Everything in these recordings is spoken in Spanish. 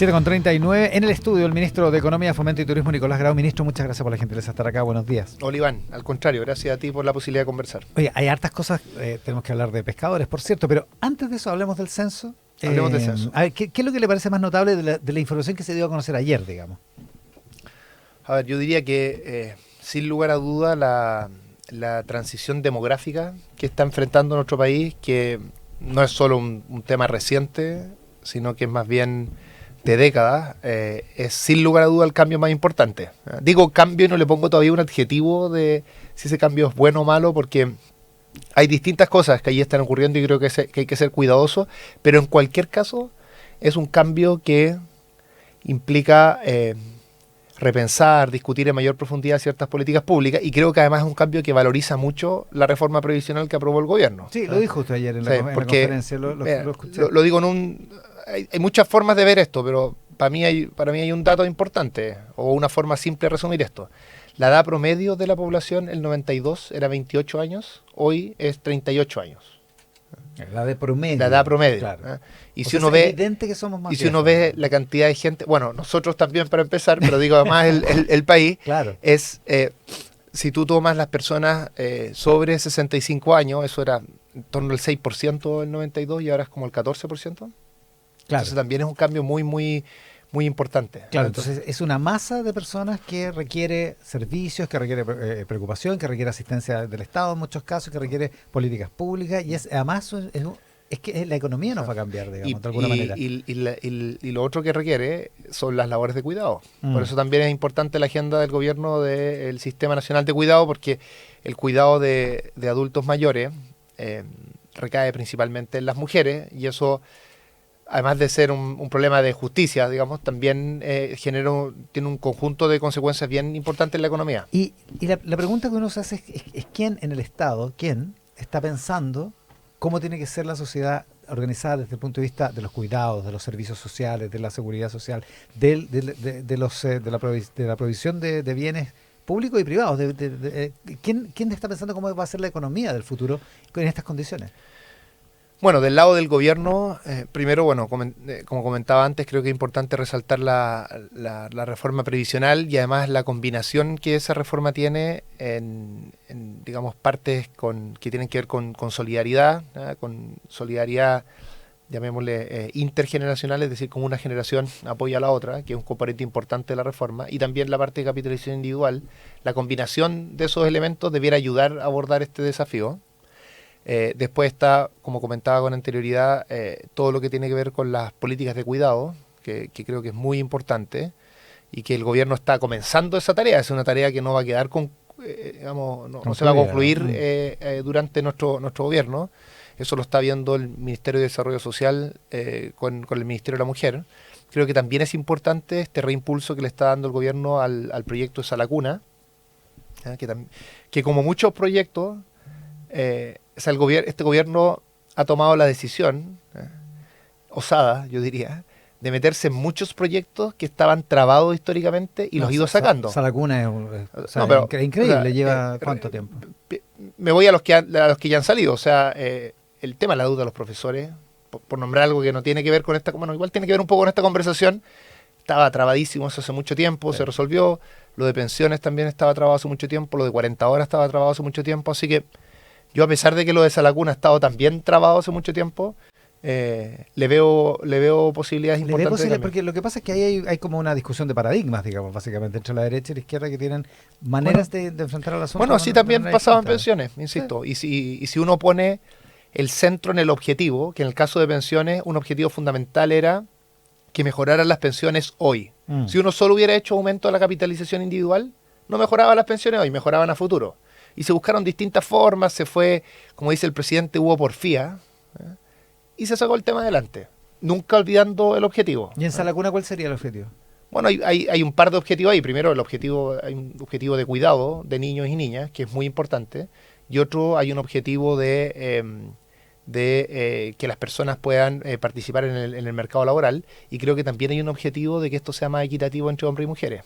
7:39 en el estudio el ministro de Economía, Fomento y Turismo, Nicolás Grau. Ministro, muchas gracias por la gentileza de estar acá. Buenos días. Hola, Iván. Al contrario, gracias a ti por la posibilidad de conversar. Oye, hay hartas cosas, tenemos que hablar de pescadores, por cierto, pero antes de eso hablemos del censo. Hablemos del censo. A ver, ¿qué es lo que le parece más notable de la información que se dio a conocer ayer, digamos? A ver, yo diría que sin lugar a duda la transición demográfica que está enfrentando nuestro país, que no es solo un tema reciente, sino que es más bien de décadas, es sin lugar a duda el cambio más importante. Digo cambio y no le pongo todavía un adjetivo de si ese cambio es bueno o malo, porque hay distintas cosas que ahí están ocurriendo y creo que hay que ser cuidadosos, pero en cualquier caso es un cambio que implica repensar, discutir en mayor profundidad ciertas políticas públicas, y creo que además es un cambio que valoriza mucho la reforma previsional que aprobó el gobierno. Sí, lo dijo usted ayer en la conferencia, lo escuché. Lo digo hay muchas formas de ver esto, pero para mí hay un dato importante, o una forma simple de resumir esto. La edad promedio de la población, el 92, era 28 años, hoy es 38 años. La edad promedio. La edad promedio. Claro. Y si uno ve, es evidente que somos más y si uno ve la cantidad de gente, bueno, nosotros también para empezar, pero digo además el país, claro. Es, si tú tomas las personas sobre 65 años, eso era en torno al 6% del 92 y ahora es como el 14%. Claro. Entonces también es un cambio muy, muy, muy importante. Claro, entonces es una masa de personas que requiere servicios, que requiere preocupación, que requiere asistencia del Estado en muchos casos, que requiere políticas públicas, y además es que la economía nos va a cambiar, digamos, de alguna manera. Y lo otro que requiere son las labores de cuidado. Por eso también es importante la agenda del gobierno del Sistema Nacional de Cuidado, porque el cuidado de adultos mayores recae principalmente en las mujeres, y eso, además de ser un problema de justicia, digamos, también tiene un conjunto de consecuencias bien importantes en la economía. Y la pregunta que uno se hace es quién en el Estado, quién está pensando cómo tiene que ser la sociedad organizada desde el punto de vista de los cuidados, de los servicios sociales, de la seguridad social, de la provisión de bienes públicos y privados. ¿Quién está pensando cómo va a ser la economía del futuro en estas condiciones? Bueno, del lado del gobierno, primero, bueno, como comentaba antes, creo que es importante resaltar la reforma previsional y además la combinación que esa reforma tiene en digamos, partes que tienen que ver con solidaridad, llamémosle intergeneracional, es decir, como una generación apoya a la otra, que es un componente importante de la reforma, y también la parte de capitalización individual. La combinación de esos elementos debiera ayudar a abordar este desafío. Después está, como comentaba con anterioridad, todo lo que tiene que ver con las políticas de cuidado, que creo que es muy importante y que el gobierno está comenzando esa tarea. Es una tarea que no va a quedar no se va a concluir durante nuestro gobierno. Eso lo está viendo el Ministerio de Desarrollo Social con el Ministerio de la Mujer. Creo que también es importante este reimpulso que le está dando el gobierno al proyecto de Sala Cuna, que como muchos proyectos, este gobierno ha tomado la decisión, osada, yo diría, de meterse en muchos proyectos que estaban trabados históricamente y los ha ido sacando. Sala Cuna es increíble, lleva ¿cuánto tiempo? Me voy a los que ya han salido, o sea, el tema de la deuda de los profesores, por nombrar algo que no tiene que ver con esta, bueno, igual tiene que ver un poco con esta conversación, estaba trabadísimo eso hace mucho tiempo, se resolvió. Lo de pensiones también estaba trabado hace mucho tiempo, lo de 40 horas estaba trabado hace mucho tiempo, así que yo, a pesar de que lo de Sala Cuna ha estado también trabado hace mucho tiempo, le veo posibilidades importantes. Porque lo que pasa es que ahí hay como una discusión de paradigmas, digamos, básicamente, entre la derecha y la izquierda, que tienen maneras de enfrentar al asunto. Bueno, así también pasaba en pensiones, insisto. Sí. Y si uno pone el centro en el objetivo, que en el caso de pensiones, un objetivo fundamental era que mejoraran las pensiones hoy. Si uno solo hubiera hecho aumento de la capitalización individual, no mejoraba las pensiones hoy, mejoraban a futuro. Y se buscaron distintas formas, se fue, como dice el presidente, hubo porfía, y se sacó el tema adelante, nunca olvidando el objetivo. ¿Y en Sala Cuna cuál sería el objetivo? Bueno, hay un par de objetivos ahí. Primero, hay un objetivo de cuidado de niños y niñas, que es muy importante, y otro, hay un objetivo de que las personas puedan participar en el mercado laboral, y creo que también hay un objetivo de que esto sea más equitativo entre hombres y mujeres.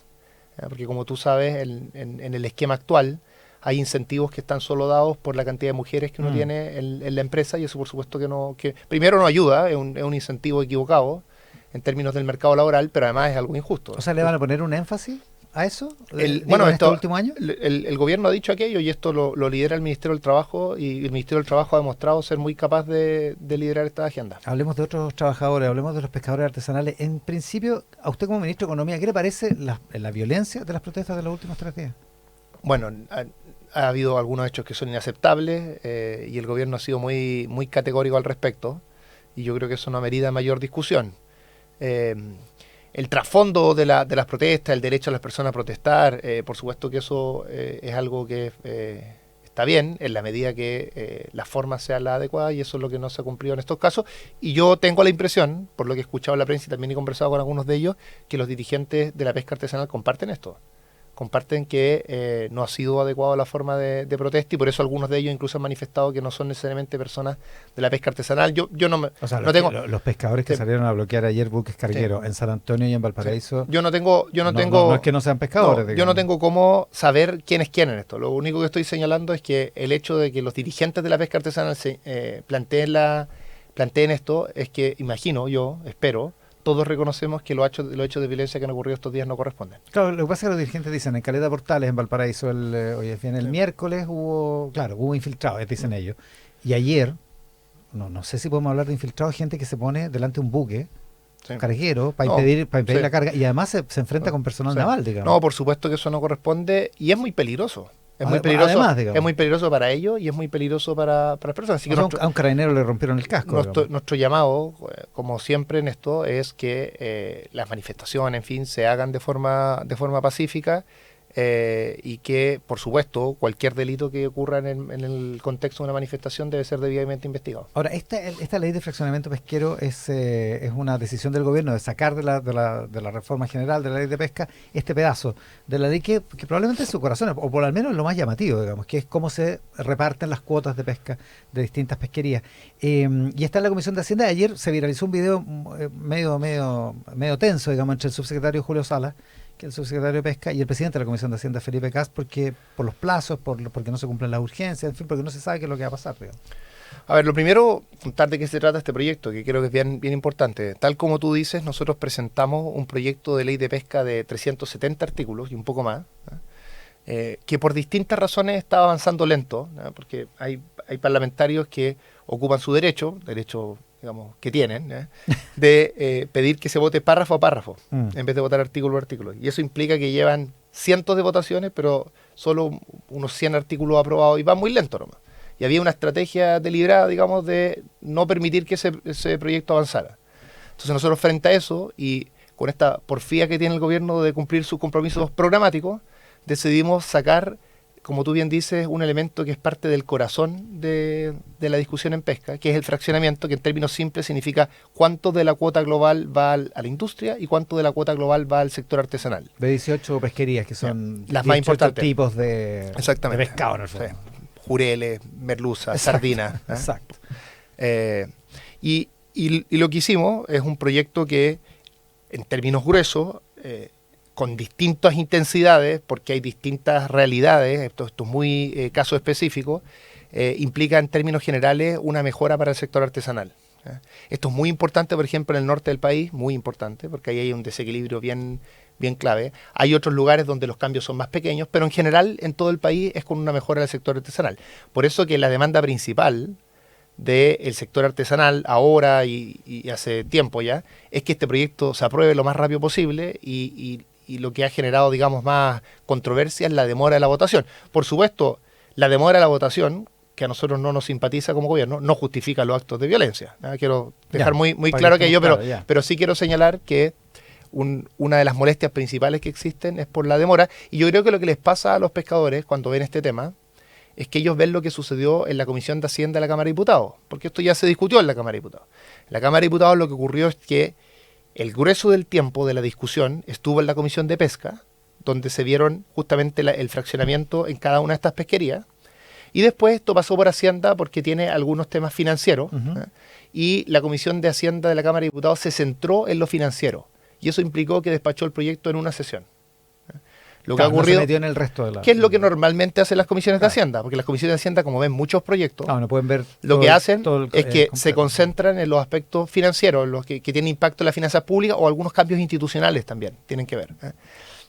Porque como tú sabes, en el esquema actual, hay incentivos que están solo dados por la cantidad de mujeres que uno tiene en la empresa, y eso por supuesto que primero no ayuda, es un incentivo equivocado, en términos del mercado laboral, pero además es algo injusto. O sea, ¿le van a poner un énfasis a eso? Bueno, este último año. El gobierno ha dicho aquello y esto lo lidera el Ministerio del Trabajo, y el Ministerio del Trabajo ha demostrado ser muy capaz de liderar esta agenda. Hablemos de otros trabajadores, hablemos de los pescadores artesanales. En principio, a usted como ministro de Economía, ¿qué le parece la violencia de las protestas de los últimos 3 días? Bueno, ha habido algunos hechos que son inaceptables, y el gobierno ha sido muy, muy categórico al respecto, y yo creo que eso no amerita mayor discusión. El trasfondo de las protestas, el derecho a las personas a protestar, por supuesto que eso es algo que está bien en la medida que la forma sea la adecuada, y eso es lo que no se ha cumplido en estos casos. Y yo tengo la impresión, por lo que he escuchado en la prensa y también he conversado con algunos de ellos, que los dirigentes de la pesca artesanal comparten esto. Comparten que no ha sido adecuada la forma de protesta, y por eso algunos de ellos incluso han manifestado que no son necesariamente personas de la pesca artesanal. Yo no tengo los pescadores que salieron a bloquear ayer buques cargueros en San Antonio y en Valparaíso. Yo no tengo no es que no sean pescadores. Yo no tengo cómo saber quién es quién en esto. Lo único que estoy señalando es que el hecho de que los dirigentes de la pesca artesanal planteen esto es que, imagino, yo espero, todos reconocemos que los hechos de violencia que han ocurrido estos días no corresponden. Claro, lo que pasa es que los dirigentes dicen, en Caleta Portales, en Valparaíso, el miércoles hubo infiltrados, dicen ellos. Y ayer, no sé si podemos hablar de infiltrados, gente que se pone delante de un buque, carguero, para impedir la carga, y además se enfrenta con personal naval, digamos. No, por supuesto que eso no corresponde, y es muy peligroso. Es muy peligroso para ellos, y es muy peligroso para las personas. Así que a un carabinero le rompieron el casco. Nuestro llamado, como siempre en esto, es que las manifestaciones, en fin, se hagan de forma pacífica, y que, por supuesto, cualquier delito que ocurra en el contexto de una manifestación debe ser debidamente investigado. Ahora, esta ley de fraccionamiento pesquero es una decisión del gobierno de sacar de la reforma general de la ley de pesca este pedazo de la ley que probablemente es su corazón, o por al menos lo más llamativo, digamos, que es cómo se reparten las cuotas de pesca de distintas pesquerías. Y está en la Comisión de Hacienda. Ayer se viralizó un video medio tenso, digamos, entre el subsecretario Julio Salas, que es el subsecretario de Pesca, y el presidente de la Comisión de Hacienda, Felipe Kast, porque por los plazos, porque no se cumplen las urgencias, en fin, porque no se sabe qué es lo que va a pasar, digamos. A ver, lo primero, contar de qué se trata este proyecto, que creo que es bien, bien importante. Tal como tú dices, nosotros presentamos un proyecto de ley de pesca de 370 artículos y un poco más, que por distintas razones está avanzando lento, porque hay parlamentarios que ocupan su derecho, digamos, que tienen, de pedir que se vote párrafo a párrafo, en vez de votar artículo a artículo. Y eso implica que llevan cientos de votaciones, pero solo unos 100 artículos aprobados, y va muy lento nomás. Y había una estrategia deliberada, digamos, de no permitir que ese proyecto avanzara. Entonces nosotros, frente a eso, y con esta porfía que tiene el gobierno de cumplir sus compromisos programáticos, decidimos sacar, como tú bien dices, un elemento que es parte del corazón de la discusión en pesca, que es el fraccionamiento, que en términos simples significa cuánto de la cuota global va a la industria y cuánto de la cuota global va al sector artesanal. De 18 pesquerías, que son las más importantes tipos de pescado, en el fondo. Jureles, merluza, sardina. Exacto. Y lo que hicimos es un proyecto que, en términos gruesos, con distintas intensidades, porque hay distintas realidades, esto es muy caso específico, implica en términos generales una mejora para el sector artesanal. Esto es muy importante, por ejemplo, en el norte del país, muy importante, porque ahí hay un desequilibrio bien clave. Hay otros lugares donde los cambios son más pequeños, pero en general en todo el país es con una mejora del sector artesanal. Por eso que la demanda principal del sector artesanal ahora y hace tiempo ya, es que este proyecto se apruebe lo más rápido posible, y lo que ha generado, digamos, más controversia es la demora de la votación. Por supuesto, la demora de la votación, que a nosotros no nos simpatiza como gobierno, no justifica los actos de violencia. Quiero dejar muy claro que pero sí quiero señalar que una de las molestias principales que existen es por la demora, y yo creo que lo que les pasa a los pescadores cuando ven este tema es que ellos ven lo que sucedió en la Comisión de Hacienda de la Cámara de Diputados, porque esto ya se discutió en la Cámara de Diputados. En la Cámara de Diputados lo que ocurrió es que el grueso del tiempo de la discusión estuvo en la Comisión de Pesca, donde se vieron justamente el fraccionamiento en cada una de estas pesquerías, y después esto pasó por Hacienda porque tiene algunos temas financieros, y la Comisión de Hacienda de la Cámara de Diputados se centró en lo financiero, y eso implicó que despachó el proyecto en una sesión. Lo que Claro, ha ocurrido, no se metió en el resto de la... ¿qué es lo que normalmente hacen las comisiones de Claro. Hacienda? Porque las comisiones de Hacienda, como ven muchos proyectos, No pueden ver lo todo que el- hacen todo el- es que se completo. concentran en los aspectos financieros, los que tienen impacto en las finanzas públicas o algunos cambios institucionales también tienen que ver.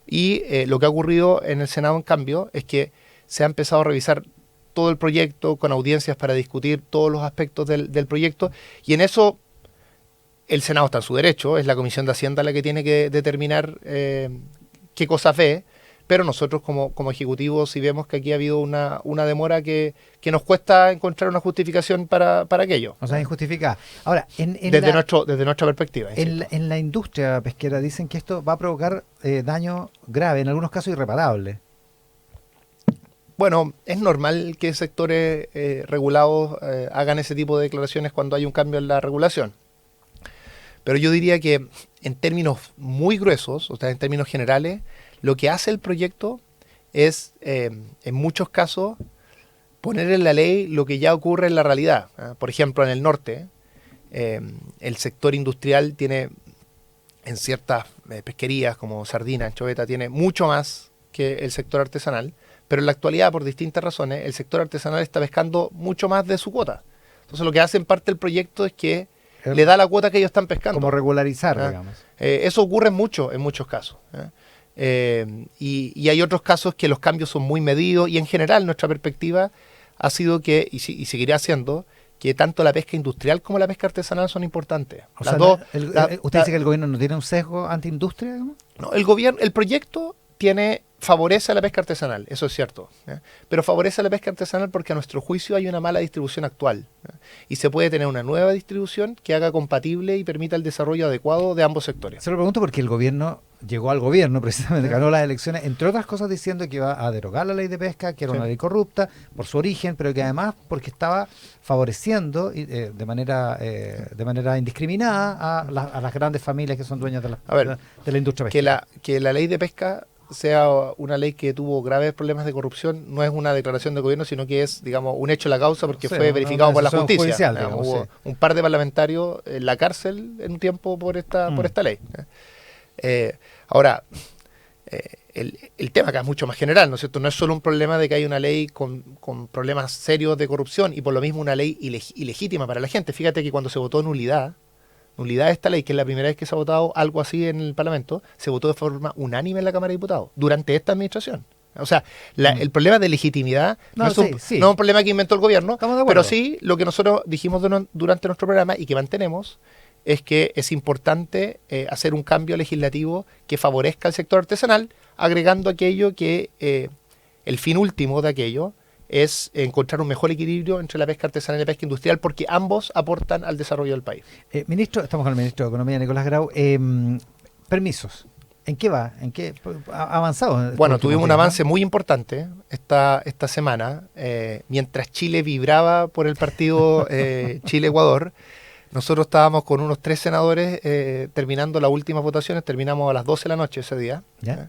Y lo que ha ocurrido en el Senado, en cambio, es que se ha empezado a revisar todo el proyecto con audiencias para discutir todos los aspectos del proyecto, y en eso el Senado está en su derecho, es la Comisión de Hacienda la que tiene que determinar qué cosas ve, pero nosotros como ejecutivos, si vemos que aquí ha habido una demora que nos cuesta encontrar una justificación para aquello. O sea, injustificada. Ahora, Desde nuestra perspectiva. en la industria pesquera dicen que esto va a provocar daño grave, en algunos casos irreparable. Bueno, es normal que sectores regulados hagan ese tipo de declaraciones cuando hay un cambio en la regulación. Pero yo diría que en términos muy gruesos, o sea, en términos generales, lo que hace el proyecto es, en muchos casos, poner en la ley lo que ya ocurre en la realidad. Por ejemplo, en el norte, el sector industrial tiene, en ciertas pesquerías como sardina, anchoveta, tiene mucho más que el sector artesanal, pero en la actualidad, por distintas razones, el sector artesanal está pescando mucho más de su cuota. Entonces, lo que hace en parte el proyecto es que le da la cuota que ellos están pescando. Como regularizar, digamos. Eso ocurre en muchos casos. Y hay otros casos que los cambios son muy medidos, y en general nuestra perspectiva ha sido que, y seguirá siendo, que tanto la pesca industrial como la pesca artesanal son importantes. O Las sea, dos, ¿usted dice que el gobierno no tiene un sesgo antiindustria, digamos? no, el proyecto favorece a la pesca artesanal, eso es cierto, pero favorece a la pesca artesanal porque a nuestro juicio hay una mala distribución actual, y se puede tener una nueva distribución que haga compatible y permita el desarrollo adecuado de ambos sectores. Se lo pregunto porque el gobierno llegó al gobierno, precisamente ganó las elecciones, entre otras cosas diciendo que iba a derogar la ley de pesca, que era una ley corrupta por su origen, pero que además porque estaba favoreciendo de manera indiscriminada a las grandes familias que son dueñas de la industria pesquera. Que la ley de pesca sea una ley que tuvo graves problemas de corrupción no es una declaración del gobierno, sino que es, digamos, un hecho en la causa porque fue verificado por la justicia. Judicial, digamos, hubo un par de parlamentarios en la cárcel en un tiempo por esta ley. Ahora, el tema acá es mucho más general, ¿no es cierto? No es solo un problema de que hay una ley con problemas serios de corrupción y por lo mismo una ley ilegítima para la gente. Fíjate que cuando se votó nulidad de esta ley, que es la primera vez que se ha votado algo así en el Parlamento, se votó de forma unánime en la Cámara de Diputados durante esta administración. O sea, el problema de legitimidad no es un problema que inventó el gobierno, pero sí lo que nosotros dijimos durante nuestro programa y que mantenemos es que es importante hacer un cambio legislativo que favorezca al sector artesanal, agregando aquello que el fin último de aquello es encontrar un mejor equilibrio entre la pesca artesanal y la pesca industrial, porque ambos aportan al desarrollo del país. Ministro, estamos con el ministro de Economía, Nicolás Grau. Permisos. ¿En qué va? ¿En qué ha avanzado? Bueno, tuvimos un avance muy importante esta semana. Mientras Chile vibraba por el partido Chile-Ecuador, nosotros estábamos con unos 3 senadores terminando las últimas votaciones. Terminamos a las 12 de la noche ese día. ¿Ya?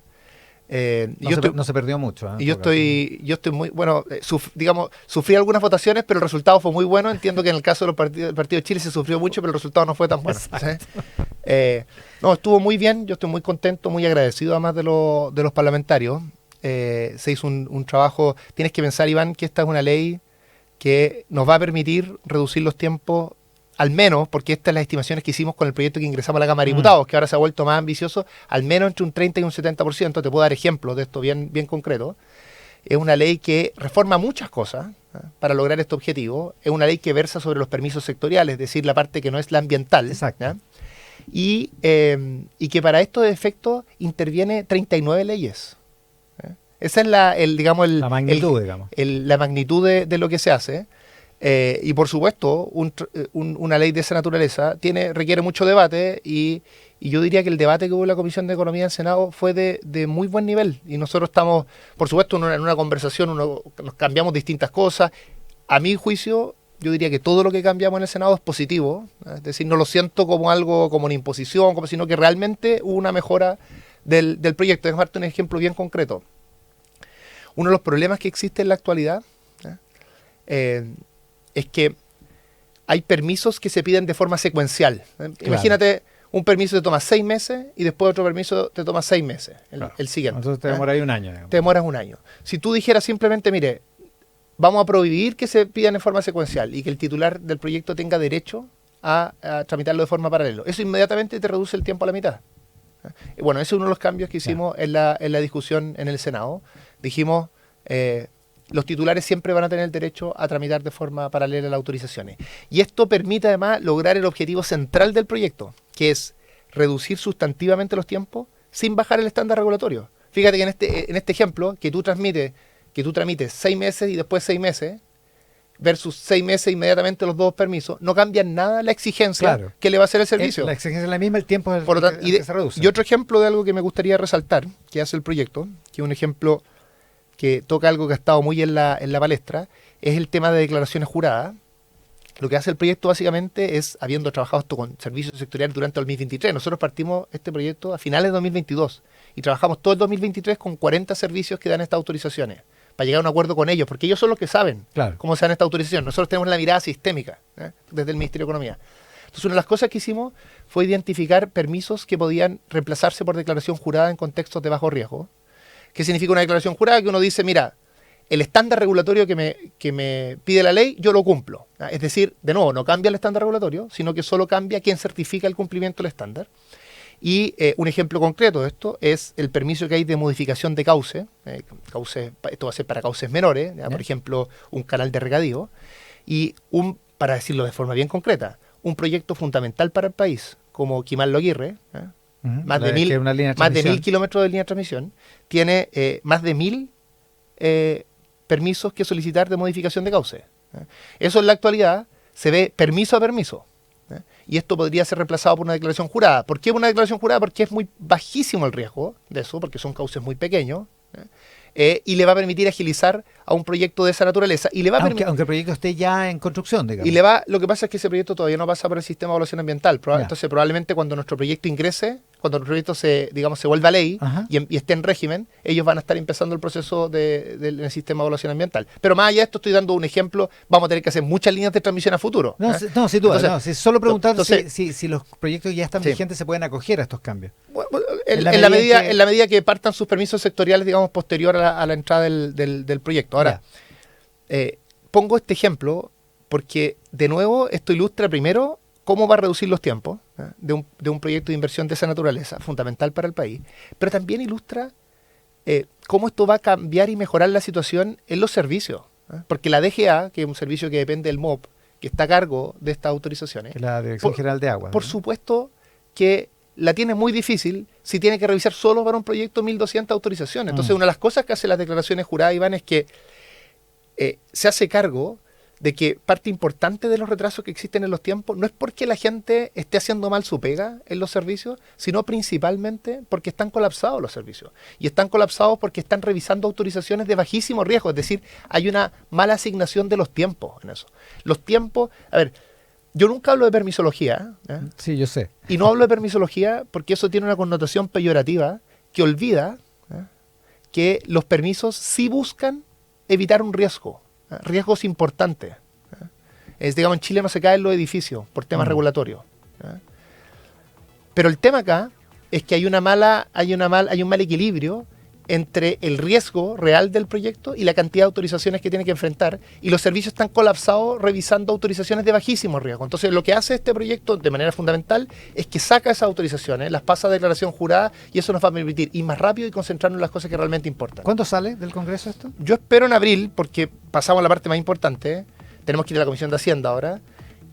No se perdió mucho. Y yo estoy muy, bueno, sufrí algunas votaciones, pero el resultado fue muy bueno. Entiendo que en el caso del partido de Chile se sufrió mucho, pero el resultado no fue tan bueno. No, estuvo muy bien, yo estoy muy contento, muy agradecido además de los parlamentarios. Se hizo un trabajo, tienes que pensar, Iván, que esta es una ley que nos va a permitir reducir los tiempos, al menos, porque estas son las estimaciones que hicimos con el proyecto que ingresamos a la Cámara de Diputados, que ahora se ha vuelto más ambicioso, al menos entre un 30 y un 70%. Te puedo dar ejemplos de esto bien concreto. Es una ley que reforma muchas cosas para lograr este objetivo. Es una ley que versa sobre los permisos sectoriales, es decir, la parte que no es la ambiental. Exacto. Y que para estos efectos interviene 39 leyes. Esa es la magnitud, la magnitud de lo que se hace. Y por supuesto, una ley de esa naturaleza requiere mucho debate, y yo diría que el debate que hubo en la Comisión de Economía del Senado fue de muy buen nivel. Y nosotros estamos, por supuesto, en una conversación, nos cambiamos distintas cosas. A mi juicio, yo diría que todo lo que cambiamos en el Senado es positivo. Es decir, no lo siento como algo, como una imposición, sino que realmente hubo una mejora del proyecto. Déjame darte un ejemplo bien concreto. Uno de los problemas que existe en la actualidad es que hay permisos que se piden de forma secuencial. Claro. Imagínate un permiso te toma 6 meses y después otro permiso te toma 6 meses, Claro. el siguiente. Entonces te demoras ahí un año. Digamos. Te demoras un año. Si tú dijeras simplemente, mire, vamos a prohibir que se pidan en forma secuencial y que el titular del proyecto tenga derecho a tramitarlo de forma paralela, eso inmediatamente te reduce el tiempo a la mitad. Y bueno, ese es uno de los cambios que hicimos en la discusión en el Senado. Dijimos, los titulares siempre van a tener el derecho a tramitar de forma paralela las autorizaciones. Y esto permite además lograr el objetivo central del proyecto, que es reducir sustantivamente los tiempos sin bajar el estándar regulatorio. Fíjate que en este ejemplo, que tú tramites 6 meses y después 6 meses, versus 6 meses inmediatamente los 2 permisos, no cambia nada la exigencia que le va a hacer el servicio. La exigencia es la misma, el tiempo es Por lo tanto, que se reduce. Y otro ejemplo de algo que me gustaría resaltar, que hace el proyecto, que es un ejemplo que toca algo que ha estado muy en la palestra, es el tema de declaraciones juradas. Lo que hace el proyecto básicamente es, habiendo trabajado esto con servicios sectoriales durante el 2023, nosotros partimos este proyecto a finales de 2022 y trabajamos todo el 2023 con 40 servicios que dan estas autorizaciones, para llegar a un acuerdo con ellos, porque ellos son los que saben cómo se dan esta autorización. Nosotros tenemos la mirada sistémica desde el Ministerio de Economía. Entonces, una de las cosas que hicimos fue identificar permisos que podían reemplazarse por declaración jurada en contextos de bajo riesgo. ¿Qué significa una declaración jurada? Que uno dice, mira, el estándar regulatorio que me pide la ley, yo lo cumplo. Es decir, de nuevo, no cambia el estándar regulatorio, sino que solo cambia quién certifica el cumplimiento del estándar. Y un ejemplo concreto de esto es el permiso que hay de modificación de cauce. Esto va a ser para cauces menores, por ejemplo, un canal de regadío. Y para decirlo de forma bien concreta, un proyecto fundamental para el país, como Quimal Aguirre, más de 1.000 kilómetros de línea de transmisión, tiene más de 1.000 permisos que solicitar de modificación de cauce. Eso en la actualidad se ve permiso a permiso. Y esto podría ser reemplazado por una declaración jurada. ¿Por qué una declaración jurada? Porque es muy bajísimo el riesgo de eso, porque son cauces muy pequeños, y le va a permitir agilizar a un proyecto de esa naturaleza. Y le va aunque el proyecto esté ya en construcción, digamos. Lo que pasa es que ese proyecto todavía no pasa por el sistema de evaluación ambiental. Entonces, probablemente cuando nuestro proyecto ingrese, cuando nuestro proyecto se vuelva ley y esté en régimen, ellos van a estar empezando el proceso del sistema de evaluación ambiental. Pero más allá de esto, estoy dando un ejemplo. Vamos a tener que hacer muchas líneas de transmisión a futuro. No, sin duda. Solo preguntando si los proyectos ya están vigentes se pueden acoger a estos cambios. En la medida que partan sus permisos sectoriales, digamos, posterior a la entrada del proyecto. Ahora, pongo este ejemplo porque, de nuevo, esto ilustra primero cómo va a reducir los tiempos de un proyecto de inversión de esa naturaleza, fundamental para el país, pero también ilustra cómo esto va a cambiar y mejorar la situación en los servicios. Porque la DGA, que es un servicio que depende del MOP, que está a cargo de estas autorizaciones, que la Dirección General de Agua. Por supuesto que la tiene muy difícil si tiene que revisar solo para un proyecto 1.200 autorizaciones. Entonces, una de las cosas que hacen las declaraciones juradas, Iván, es que se hace cargo de que parte importante de los retrasos que existen en los tiempos no es porque la gente esté haciendo mal su pega en los servicios, sino principalmente porque están colapsados los servicios. Y están colapsados porque están revisando autorizaciones de bajísimo riesgo. Es decir, hay una mala asignación de los tiempos en eso. Los tiempos, a ver, yo nunca hablo de permisología. Sí, yo sé. Y no hablo de permisología porque eso tiene una connotación peyorativa que olvida que los permisos sí buscan evitar un riesgo. Riesgos importantes. Digamos, en Chile no se caen los edificios por temas regulatorios. Pero el tema acá es que hay un mal equilibrio entre el riesgo real del proyecto y la cantidad de autorizaciones que tiene que enfrentar, y los servicios están colapsados revisando autorizaciones de bajísimo riesgo. Entonces, lo que hace este proyecto de manera fundamental es que saca esas autorizaciones, las pasa a declaración jurada, y eso nos va a permitir ir más rápido y concentrarnos en las cosas que realmente importan. ¿Cuándo sale del Congreso esto? Yo espero en abril, porque pasamos a la parte más importante. Tenemos que ir a la Comisión de Hacienda ahora.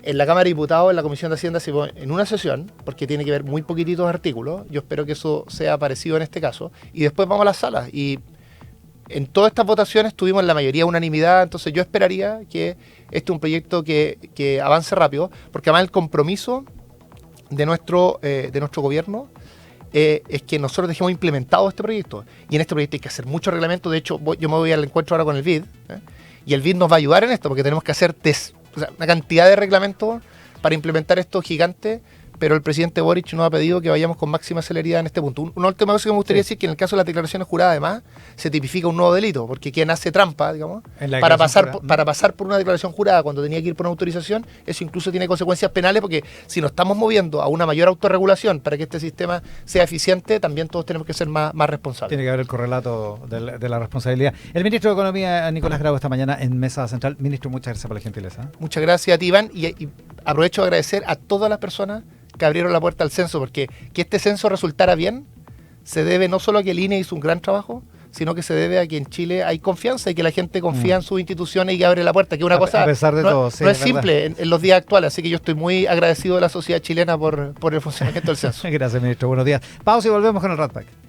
En la Cámara de Diputados, en la Comisión de Hacienda, en una sesión, porque tiene que ver muy poquititos artículos. Yo espero que eso sea parecido en este caso. Y después vamos a las salas. Y en todas estas votaciones tuvimos la mayoría unanimidad. Entonces yo esperaría que este es un proyecto que avance rápido, porque además el compromiso de nuestro gobierno es que nosotros dejemos implementado este proyecto. Y en este proyecto hay que hacer muchos reglamentos. De hecho, yo me voy al encuentro ahora con el BID. Y el BID nos va a ayudar en esto, porque tenemos que hacer una cantidad de reglamentos para implementar esto gigante, pero el presidente Boric nos ha pedido que vayamos con máxima celeridad en este punto. Una última cosa que me gustaría decir, que en el caso de las declaraciones juradas, además, se tipifica un nuevo delito, porque quien hace trampa, digamos, para pasar por una declaración jurada cuando tenía que ir por una autorización, eso incluso tiene consecuencias penales, porque si nos estamos moviendo a una mayor autorregulación para que este sistema sea eficiente, también todos tenemos que ser más responsables. Tiene que haber el correlato de la responsabilidad. El ministro de Economía, Nicolás Grau, esta mañana en Mesa Central. Ministro, muchas gracias por la gentileza. Muchas gracias a ti, Iván, y aprovecho de agradecer a todas las personas que abrieron la puerta al censo, porque que este censo resultara bien se debe no solo a que el INE hizo un gran trabajo, sino que se debe a que en Chile hay confianza y que la gente confía en sus instituciones y que abre la puerta, que es una cosa a pesar de todo, sí, no es simple en los días actuales, así que yo estoy muy agradecido de la sociedad chilena por el funcionamiento del censo. Gracias, ministro. Buenos días. Pausa y volvemos con el Rat Pack.